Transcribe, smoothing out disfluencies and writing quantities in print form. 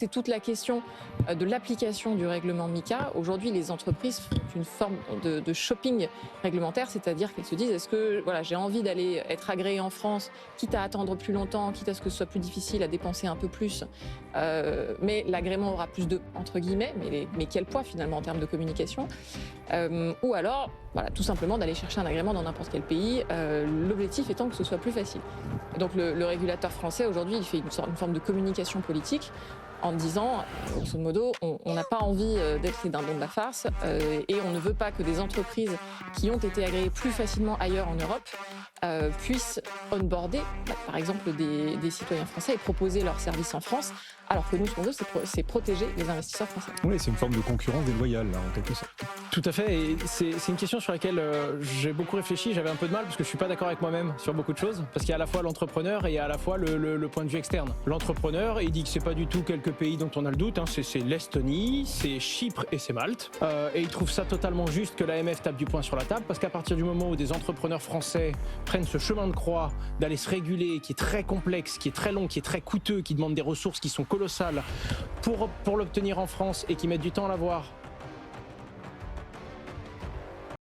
C'est toute la question de l'application du règlement MiCA. Aujourd'hui, les entreprises font une forme de shopping réglementaire, c'est-à-dire qu'elles se disent est-ce que voilà, j'ai envie d'aller être agréée en France, quitte à attendre plus longtemps, quitte à ce que ce soit plus difficile, à dépenser un peu plus, mais l'agrément aura plus de, entre guillemets, mais quel poids finalement en termes de communication, ou alors voilà, tout simplement d'aller chercher un agrément dans n'importe quel pays, l'objectif étant que ce soit plus facile. Donc le régulateur français aujourd'hui, il fait une forme de communication politique en disant, grosso modo, on n'a pas envie d'être les dindons de la farce et on ne veut pas que des entreprises qui ont été agréées plus facilement ailleurs en Europe puissent onboarder, par exemple, des citoyens français et proposer leurs services en France, alors que nous, ce qu'on veut, c'est protéger les investisseurs français. Oui, c'est une forme de concurrence déloyale, là, en quelque sorte. Tout à fait, et c'est une question sur laquelle j'ai beaucoup réfléchi, j'avais un peu de mal parce que je suis pas d'accord avec moi-même sur beaucoup de choses, parce qu'il y a à la fois l'entrepreneur et il y a à la fois le point de vue externe. L'entrepreneur, il dit que c'est pas du tout quelques pays dont on a le doute, hein, c'est l'Estonie, c'est Chypre et c'est Malte, et il trouve ça totalement juste que l'AMF tape du poing sur la table, parce qu'à partir du moment où des entrepreneurs français prennent ce chemin de croix d'aller se réguler, qui est très complexe, qui est très long, qui est très coûteux, qui demande des ressources qui sont colossales pour l'obtenir en France et qui mettent du temps à l'avoir,